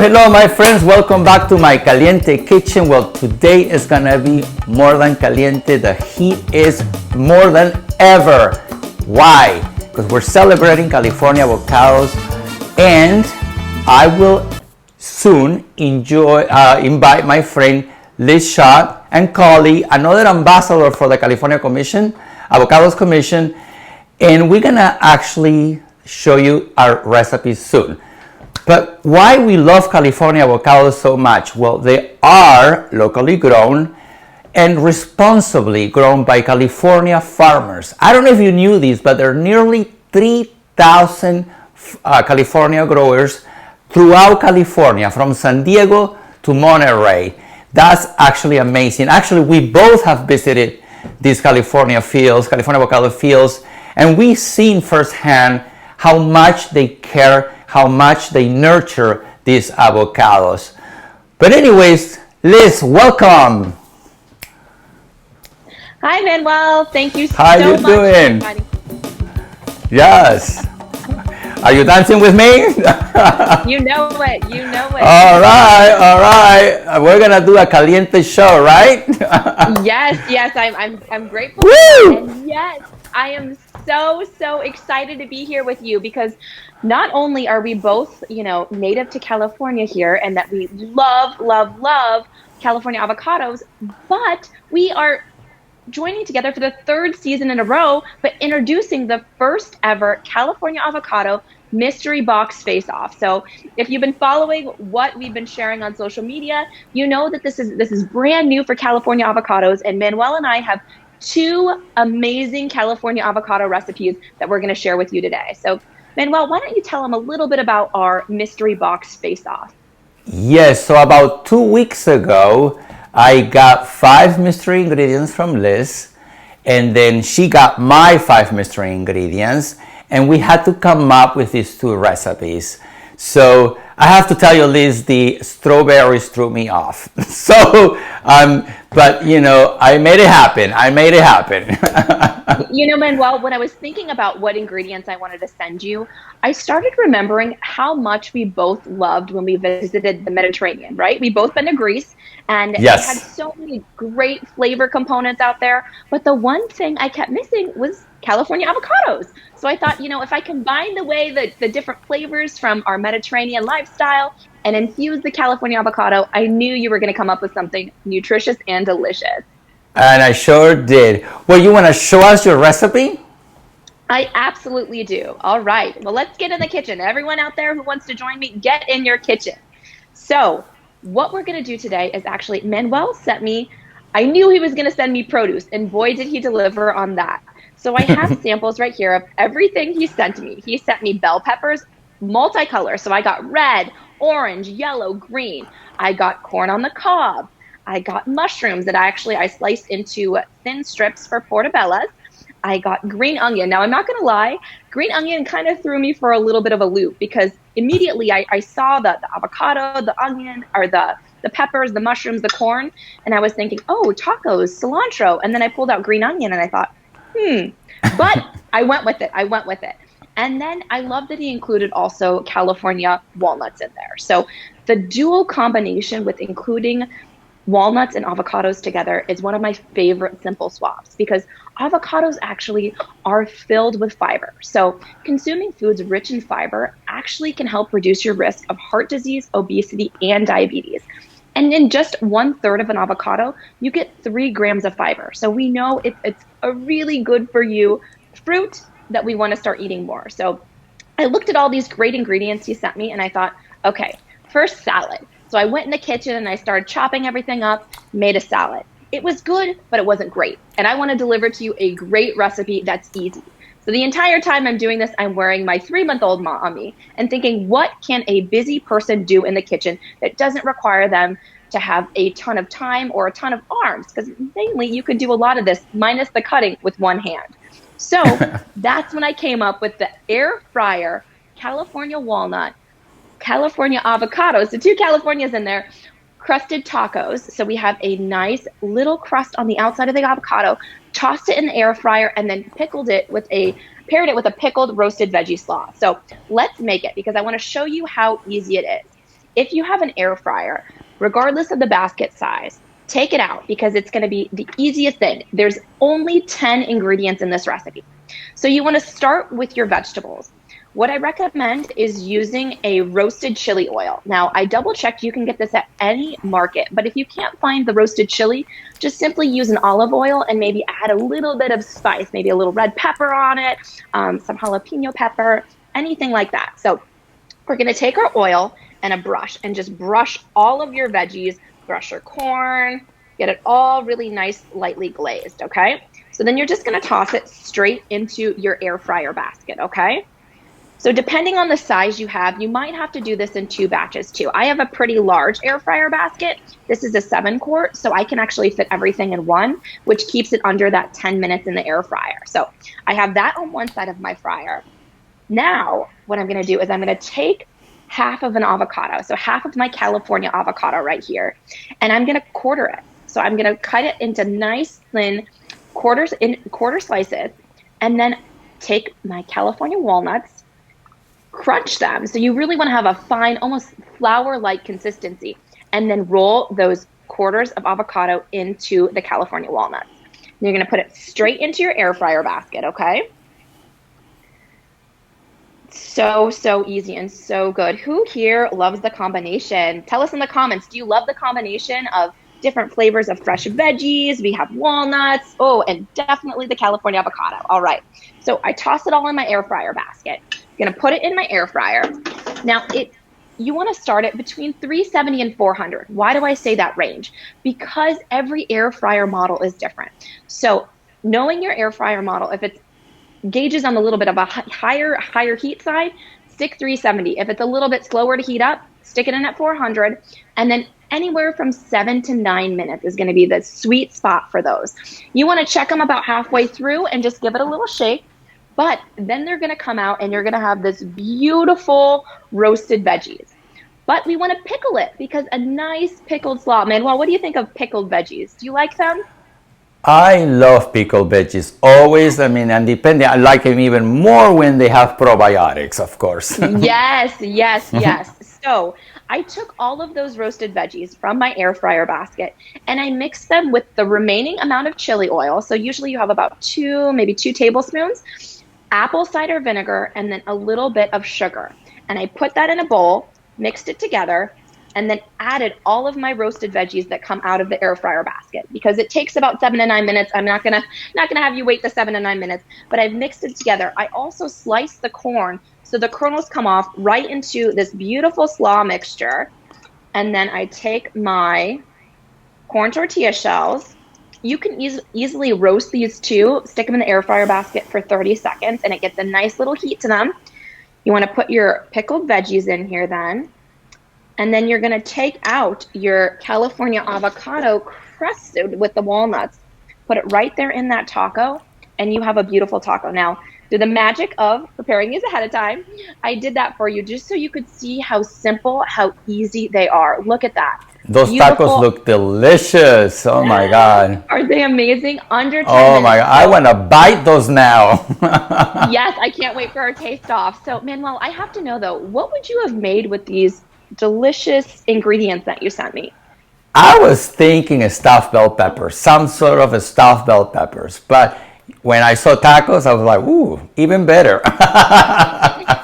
Hello, my friends. Welcome back to my caliente kitchen. Well, today is gonna be more than caliente. The heat is more than ever. Why? Because we're celebrating California Avocados, and I will soon invite my friend Liz Schott and Collie, another ambassador for the California Commission, Avocados Commission, and we're gonna actually show you our recipes soon. But why we love California avocados so much? Well, they are locally grown and responsibly grown by California farmers. I don't know if you knew this, but there are nearly 3,000 California growers throughout California, from San Diego to Monterey. That's actually amazing. Actually, we both have visited these California avocado fields, and we've seen firsthand how much they care, how much they nurture these avocados. But anyways, Liz, welcome. Hi, Manuel. Thank you so much. How you doing? Yes. Are you dancing with me? You know it. You know it. All right. We're gonna do a caliente show, right? Yes. I'm grateful. Woo! And yes, I am so excited to be here with you, because not only are we both, native to California here, and that we love California avocados, but we are joining together for the third season in a row, but introducing the first ever California Avocado mystery box face-off. So if you've been following what we've been sharing on social media, you know that this is brand new for California avocados, and Manuel and I have two amazing California avocado recipes that we're going to share with you today. So Manuel, why don't you tell them a little bit about our mystery box face-off? Yes, so about 2 weeks ago, I got 5 mystery ingredients from Liz, and then she got my 5 mystery ingredients, and we had to come up with these 2 recipes. So I have to tell you, Liz, the strawberries threw me off. So, but I made it happen. Manuel, when I was thinking about what ingredients I wanted to send you, I started remembering how much we both loved when we visited the Mediterranean, right? We both been to Greece, and yes, they had so many great flavor components out there. But the one thing I kept missing was California avocados. So I thought, if I combine the way that the different flavors from our Mediterranean lifestyle and infuse the California avocado, I knew you were going to come up with something nutritious and delicious. And I sure did. Well, you want to show us your recipe? I absolutely do. All right. Well, let's get in the kitchen. Everyone out there who wants to join me, get in your kitchen. So what we're going to do today is actually, Manuel sent me, I knew he was going to send me produce, and boy, did he deliver on that. So I have samples right here of everything he sent me. He sent me bell peppers, multicolor. So I got red, orange, yellow, green. I got corn on the cob. I got mushrooms that I sliced into thin strips for portobellas. I got green onion. Now, I'm not going to lie, green onion kind of threw me for a little bit of a loop, because immediately I saw the avocado, the onion, or the peppers, the mushrooms, the corn, and I was thinking, oh, tacos, cilantro. And then I pulled out green onion and I thought, but I went with it. And then I love that he included also California walnuts in there. So the dual combination with including walnuts and avocados together is one of my favorite simple swaps, because avocados actually are filled with fiber. So consuming foods rich in fiber actually can help reduce your risk of heart disease, obesity, and diabetes. And in just 1/3 of an avocado, you get 3 grams of fiber. So we know it's a really good for you fruit that we want to start eating more. So I looked at all these great ingredients he sent me, and I thought, okay, first salad. So I went in the kitchen and I started chopping everything up, made a salad. It was good, but it wasn't great. And I want to deliver to you a great recipe that's easy. So the entire time I'm doing this, I'm wearing my 3-month-old on me and thinking, what can a busy person do in the kitchen that doesn't require them to have a ton of time or a ton of arms? Because mainly you could do a lot of this minus the cutting with one hand. So that's when I came up with the air fryer California walnut, California avocados, the 2 Californias in there, crusted tacos. So we have a nice little crust on the outside of the avocado, tossed it in the air fryer, and then paired it with a pickled roasted veggie slaw. So let's make it, because I want to show you how easy it is. if you have an air fryer, regardless of the basket size, take it out because it's going to be the easiest thing. There's only 10 ingredients in this recipe. So you want to start with your vegetables. What I recommend is using a roasted chili oil. Now, I double checked, you can get this at any market, but if you can't find the roasted chili, just simply use an olive oil and maybe add a little bit of spice, maybe a little red pepper on it, some jalapeno pepper, anything like that. So we're going to take our oil and a brush and just brush all of your veggies, brush your corn, get it all really nice, lightly glazed, okay? So then you're just going to toss it straight into your air fryer basket, okay? So depending on the size you have, you might have to do this in 2 batches too. I have a pretty large air fryer basket. This is a 7-quart, so I can actually fit everything in one, which keeps it under that 10 minutes in the air fryer. So I have that on one side of my fryer. Now, what I'm gonna do is I'm gonna take half of an avocado, so half of my California avocado right here, and I'm gonna quarter it. So I'm gonna cut it into nice thin quarter slices, and then take my California walnuts, crunch them. So you really want to have a fine, almost flour-like consistency, and then roll those quarters of avocado into the California walnuts. And you're going to put it straight into your air fryer basket, okay? So easy and so good. Who here loves the combination? Tell us in the comments, do you love the combination of different flavors of fresh veggies? We have walnuts, oh, and definitely the California avocado. All right, so I toss it all in my air fryer basket. I'm gonna put it in my air fryer. Now, you wanna start it between 370 and 400. Why do I say that range? Because every air fryer model is different. So knowing your air fryer model, if it's gauges on a little bit of a higher heat side, stick 370. If it's a little bit slower to heat up, stick it in at 400. And then anywhere from 7 to 9 minutes is going to be the sweet spot for those. You want to check them about halfway through and just give it a little shake. But then they're going to come out and you're going to have this beautiful roasted veggies. But we want to pickle it because a nice pickled slaw. Manuel, what do you think of pickled veggies? Do you like them? I love pickled veggies, always. I mean, and depending, I like them even more when they have probiotics, of course. Yes. So I took all of those roasted veggies from my air fryer basket and I mixed them with the remaining amount of chili oil. So usually you have about maybe 2 tablespoons, apple cider vinegar, and then a little bit of sugar. And I put that in a bowl, mixed it together, and then added all of my roasted veggies that come out of the air fryer basket because it takes about 7 to 9 minutes. I'm not gonna have you wait the 7 to 9 minutes, but I've mixed it together. I also sliced the corn so the kernels come off right into this beautiful slaw mixture. And then I take my corn tortilla shells. You can easily roast these too. Stick them in the air fryer basket for 30 seconds and it gets a nice little heat to them. You wanna put your pickled veggies in here then. And then you're going to take out your California avocado crusted with the walnuts, put it right there in that taco, and you have a beautiful taco. Now, through the magic of preparing these ahead of time, I did that for you just so you could see how simple, how easy they are. Look at that. Those beautiful tacos look delicious. Oh my God. Are they amazing? Under 10 Oh minutes. my God. I want to bite those now. Yes, I can't wait for our taste off. So, Manuel, I have to know though, what would you have made with these delicious ingredients that you sent me? I was thinking a stuffed bell peppers, some sort of a stuffed bell peppers, but when I saw tacos, I was like, ooh, even better.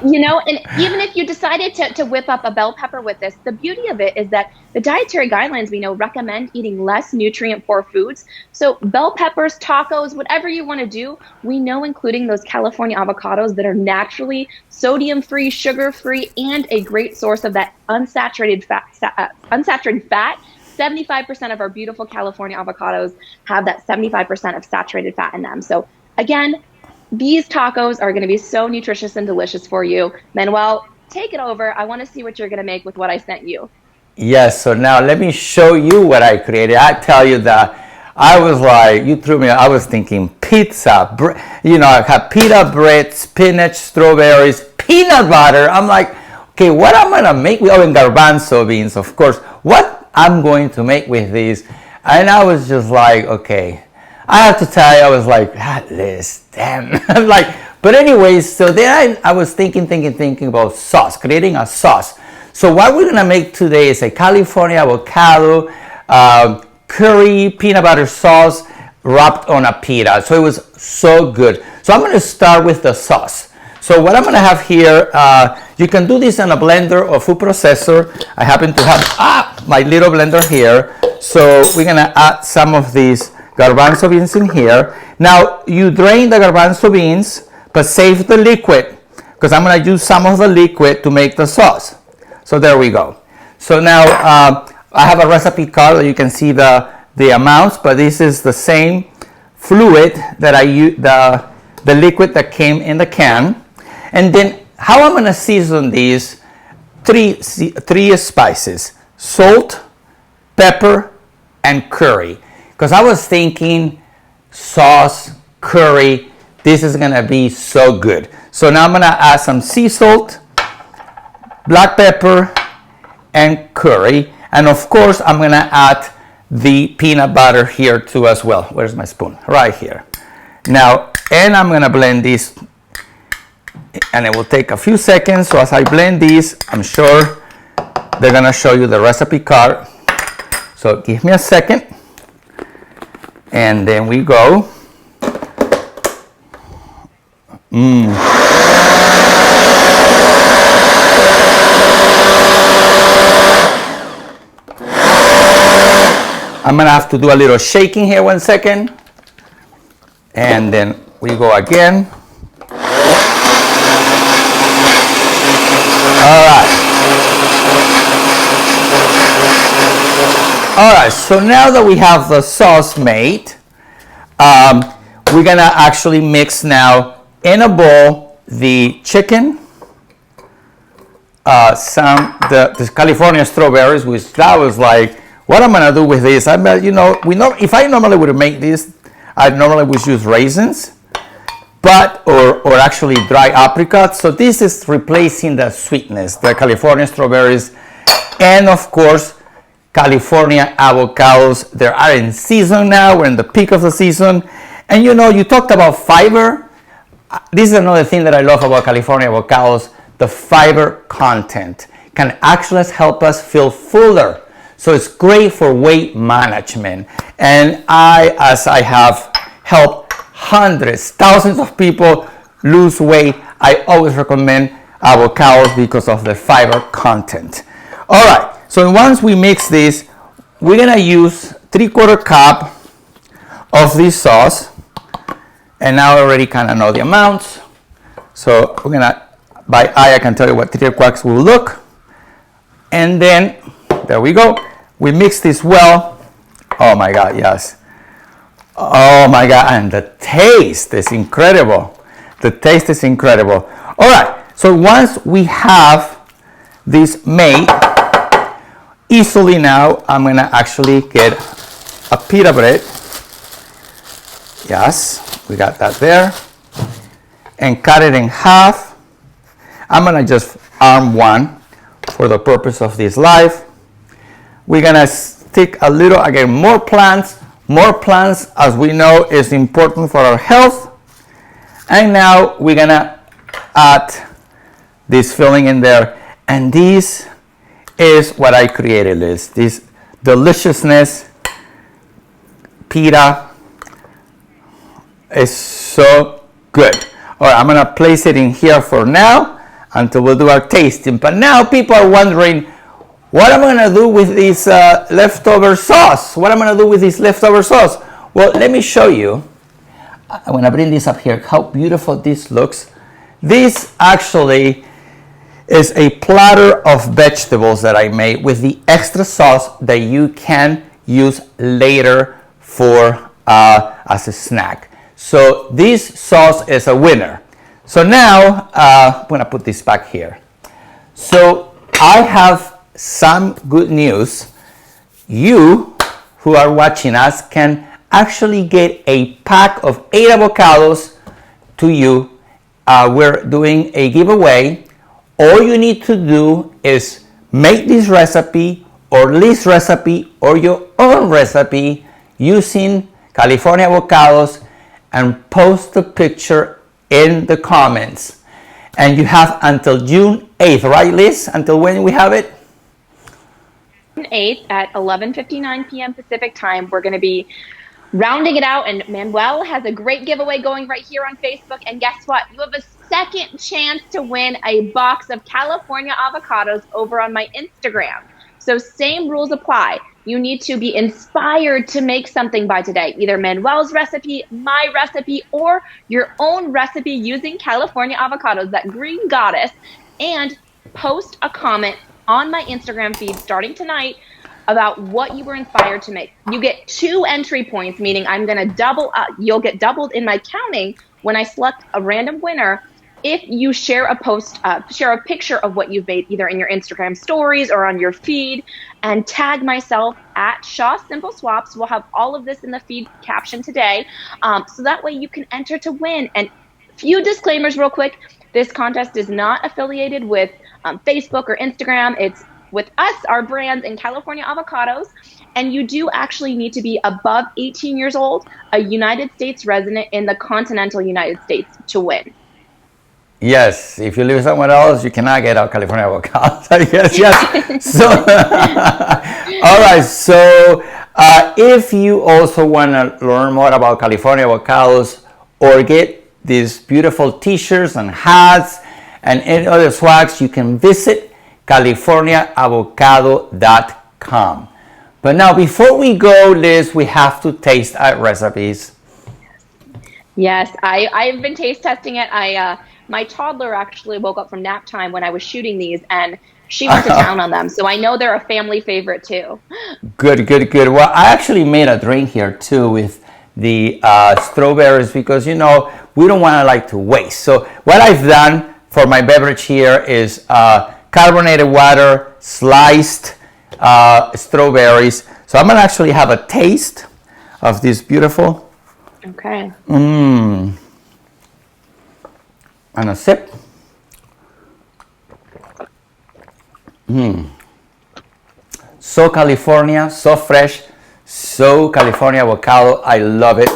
You know, and even if you decided to whip up a bell pepper with this, the beauty of it is that the dietary guidelines we know recommend eating less nutrient-poor foods. So bell peppers, tacos, whatever you want to do, we know including those California avocados that are naturally sodium-free, sugar-free, and a great source of that unsaturated fat. 75% of our beautiful California avocados have that 75% of saturated fat in them. So again, these tacos are going to be so nutritious and delicious for you. Manuel, take it over. I want to see what you're going to make with what I sent you. Yes, so now let me show you what I created. I tell you that I was like, you threw me, I was thinking pizza. You know, I had pita bread, spinach, strawberries, peanut butter. I'm like, okay, what I'm going to make with, and garbanzo beans, of course. What I'm going to make with these. And I was just like, okay. I have to tell you, I was like, that list, damn. I'm like, but anyways, so then I was thinking about sauce, creating a sauce. So what we're gonna make today is a California avocado curry peanut butter sauce wrapped on a pita. So it was so good. So I'm gonna start with the sauce. So what I'm gonna have here, you can do this in a blender or food processor. I happen to have my little blender here. So we're gonna add some of these garbanzo beans in here. Now you drain the garbanzo beans, but save the liquid, because I'm gonna use some of the liquid to make the sauce. So there we go. So now I have a recipe card that you can see the amounts, but this is the same fluid that I use, the liquid that came in the can. And then how I'm gonna season these, three spices: salt, pepper, and curry. Because I was thinking sauce, curry, this is gonna be so good. So now I'm gonna add some sea salt, black pepper, and curry. And of course, I'm gonna add the peanut butter here too as well. Where's my spoon? Right here. Now, and I'm gonna blend this, and it will take a few seconds. So as I blend these, I'm sure they're gonna show you the recipe card. So give me a second. And then we go. I'm gonna have to do a little shaking here 1 second. And then we go again. All right, so now that we have the sauce made, we're gonna actually mix now in a bowl the chicken, the California strawberries, which that was like, what I'm gonna do with this? I bet, if I normally would make this, I normally would use raisins, but or actually dry apricots. So this is replacing the sweetness, the California strawberries, and of course California avocados. They are in season now. We're in the peak of the season. And you talked about fiber. This is another thing that I love about California avocados. The fiber content can actually help us feel fuller. So it's great for weight management. And as I have helped hundreds, thousands of people lose weight, I always recommend avocados because of the fiber content. All right. So once we mix this, we're gonna use 3/4 cup of this sauce, and now I already kind of know the amounts. So we're gonna, by eye, I can tell you what 3/4 cups will look, and then there we go. We mix this well. Oh my God, yes. Oh my God, and the taste is incredible. The taste is incredible. All right. So once we have this made. Easily now, I'm gonna actually get a pita bread. Yes, we got that there. And cut it in half. I'm gonna just arm one for the purpose of this live. We're gonna stick a little, again, more plants. More plants, as we know, is important for our health. And now we're gonna add this filling in there. And this is what I created, this deliciousness. Pita is so good. All right, I'm gonna place it in here for now until we'll do our tasting. But now people are wondering, what am I gonna do with this leftover sauce? What am I gonna do with this leftover sauce? Well, let me show you. I'm gonna bring this up here, how beautiful this looks. This actually is a platter of vegetables that I made with the extra sauce that you can use later for as a snack. So this sauce is a winner. So now I'm gonna put this back here. So I have some good news. You who are watching us can actually get a pack of 8 avocados to you. We're doing a giveaway. All you need to do is make this recipe or Lee's recipe or your own recipe using California avocados and post the picture in the comments. And you have until June 8th, right, Liz? Until when we have it? June 8th at 11:59 p.m. Pacific time. We're going to be rounding it out, and Manuel has a great giveaway going right here on Facebook. And guess what? You have a second chance to win a box of California avocados over on my Instagram. So same rules apply. You need to be inspired to make something by today, either Manuel's recipe, my recipe, or your own recipe using California avocados, that green goddess, and post a comment on my Instagram feed starting tonight about what you were inspired to make. You get 2 entry points, meaning I'm going to double up. You'll get doubled in my counting when I select a random winner if you share a post, share a picture of what you've made, either in your Instagram stories or on your feed, and tag myself at Shaw Simple Swaps. We'll have all of this in the feed caption today, so that way you can enter to win. And few disclaimers real quick. This contest is not affiliated with Facebook or Instagram. It's with us, our brands, in California Avocados. And you do actually need to be above 18 years old, a United States resident in the continental United States to win. Yes, if you live somewhere else, you cannot get out California avocados. Yes. So, all right. So, if you also want to learn more about California avocados or get these beautiful T-shirts and hats and any other swags, you can visit CaliforniaAvocado.com. But now, before we go, Liz, we have to taste our recipes. Yes, I've been taste testing it. My toddler actually woke up from nap time when I was shooting these, and she went to town on them. So I know they're a family favorite too. Good, good, good. Well, I actually made a drink here too with the strawberries because, you know, we don't want to waste. So what I've done for my beverage here is carbonated water, sliced strawberries. So I'm going to actually have a taste of this beautiful. Okay. And a sip. So California, so fresh, so California avocado. I love it.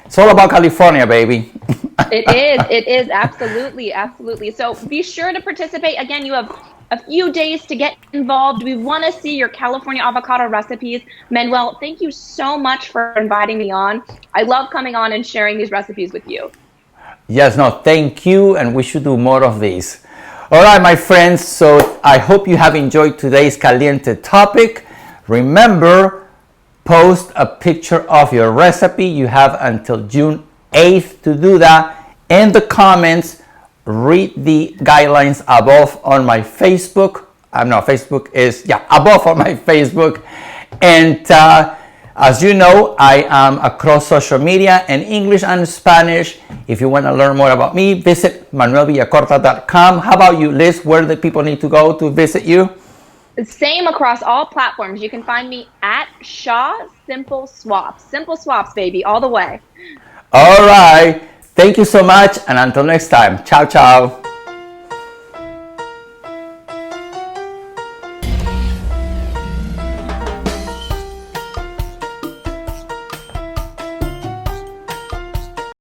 It's all about California, baby. It is, absolutely, absolutely. So be sure to participate. Again, you have a few days to get involved. We want to see your California avocado recipes. Manuel, thank you so much for inviting me on. I love coming on and sharing these recipes with you. Yes, no, thank you, and we should do more of these. All right, my friends, so I hope you have enjoyed today's caliente topic. Remember, post a picture of your recipe. You have until June 8th to do that. In the comments, read the guidelines above on my Facebook. Above on my Facebook. And as you know, I am across social media in English and Spanish. If you want to learn more about me, visit manuelvillacorta.com. How about you, Liz? Where do people need to go to visit you? Same across all platforms. You can find me at Shaw Simple Swaps. Simple Swaps, baby, all the way. All right. Thank you so much. And until next time. Ciao, ciao.